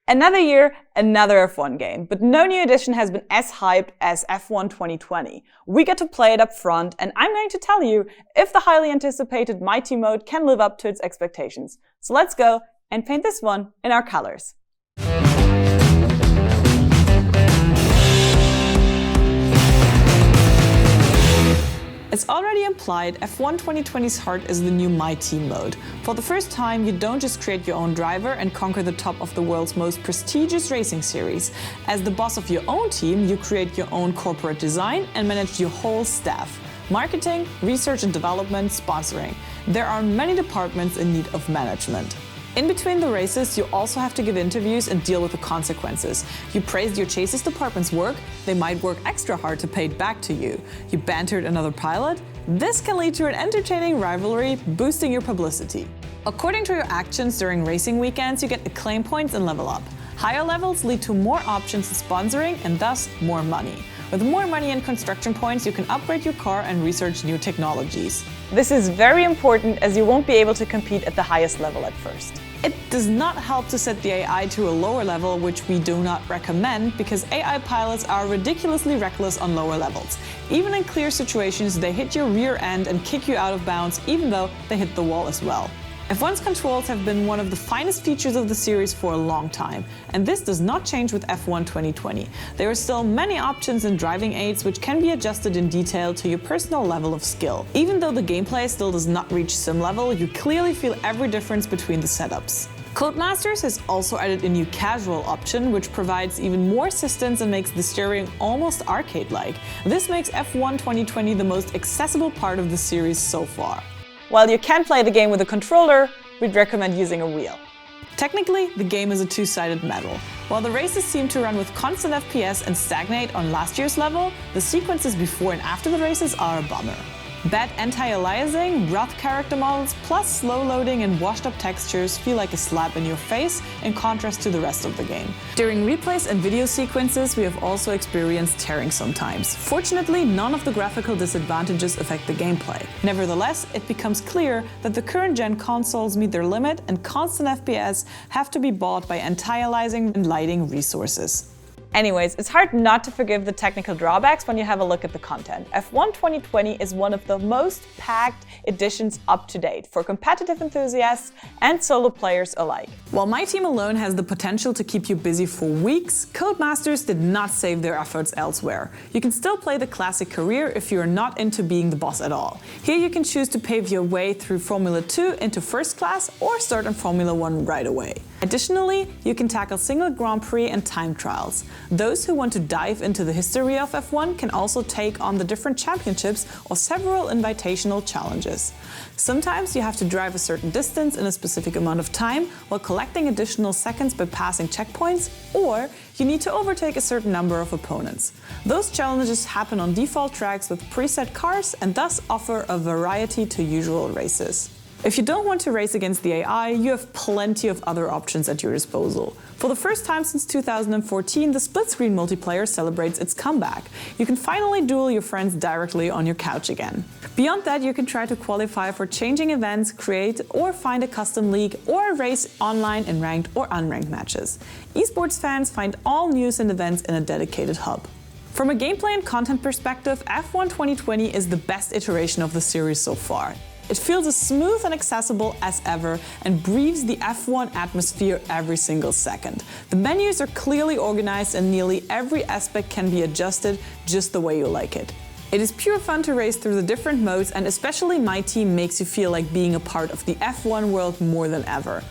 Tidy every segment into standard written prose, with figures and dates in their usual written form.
Another year, another F1 game, but no new edition has been as hyped as F1 2020. We get to play it up front, and I'm going to tell you if the highly anticipated My Team mode can live up to its expectations. So let's go and paint this one in our colors. It's already implied, F1 2020's heart is the new My Team mode. For the first time, you don't just create your own driver and conquer the top of the world's most prestigious racing series. As the boss of your own team, you create your own corporate design and manage your whole staff. Marketing, research and development, sponsoring. There are many departments in need of management. In between the races, you also have to give interviews and deal with the consequences. You praised your Chases department's work, they might work extra hard to pay it back to you. You bantered another pilot? This can lead to an entertaining rivalry, boosting your publicity. According to your actions during racing weekends, you get acclaim points and level up. Higher levels lead to more options in sponsoring and thus more money. With more money and construction points, you can upgrade your car and research new technologies. This is very important as you won't be able to compete at the highest level at first. It does not help to set the AI to a lower level, which we do not recommend because AI pilots are ridiculously reckless on lower levels. Even in clear situations, they hit your rear end and kick you out of bounds, even though they hit the wall as well. F1's controls have been one of the finest features of the series for a long time, and this does not change with F1 2020. There are still many options in driving aids which can be adjusted in detail to your personal level of skill. Even though the gameplay still does not reach sim level, you clearly feel every difference between the setups. Codemasters has also added a new casual option, which provides even more assistance and makes the steering almost arcade-like. This makes F1 2020 the most accessible part of the series so far. While you can play the game with a controller, we'd recommend using a wheel. Technically, the game is a two-sided medal. While the races seem to run with constant FPS and stagnate on last year's level, the sequences before and after the races are a bummer. Bad anti-aliasing, rough character models, plus slow loading and washed up textures feel like a slap in your face in contrast to the rest of the game. During replays and video sequences, we have also experienced tearing sometimes. Fortunately, none of the graphical disadvantages affect the gameplay. Nevertheless, it becomes clear that the current-gen consoles meet their limit and constant FPS have to be bought by anti-aliasing and lighting resources. Anyways, it's hard not to forgive the technical drawbacks when you have a look at the content. F1 2020 is one of the most packed editions up to date for competitive enthusiasts and solo players alike. While My Team alone has the potential to keep you busy for weeks, Codemasters did not save their efforts elsewhere. You can still play the classic career if you're not into being the boss at all. Here you can choose to pave your way through Formula 2 into first class or start in Formula 1 right away. Additionally, you can tackle single Grand Prix and time trials. Those who want to dive into the history of F1 can also take on the different championships or several invitational challenges. Sometimes you have to drive a certain distance in a specific amount of time while collecting additional seconds by passing checkpoints, or you need to overtake a certain number of opponents. Those challenges happen on default tracks with preset cars and thus offer a variety to usual races. If you don't want to race against the AI, you have plenty of other options at your disposal. For the first time since 2014, the split-screen multiplayer celebrates its comeback. You can finally duel your friends directly on your couch again. Beyond that, you can try to qualify for changing events, create or find a custom league, or race online in ranked or unranked matches. Esports fans find all news and events in a dedicated hub. From a gameplay and content perspective, F1 2020 is the best iteration of the series so far. It feels as smooth and accessible as ever and breathes the F1 atmosphere every single second. The menus are clearly organized and nearly every aspect can be adjusted just the way you like it. It is pure fun to race through the different modes, and especially My Team makes you feel like being a part of the F1 world more than ever.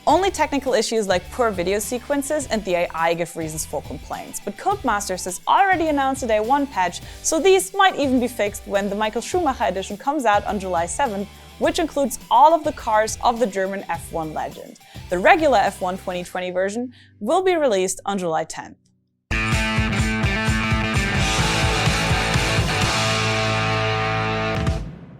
Only technical issues like poor video sequences and the AI give reasons for complaints, but Codemasters has already announced a Day 1 patch, so these might even be fixed when the Michael Schumacher edition comes out on July 7th, which includes all of the cars of the German F1 legend. The regular F1 2020 version will be released on July 10th.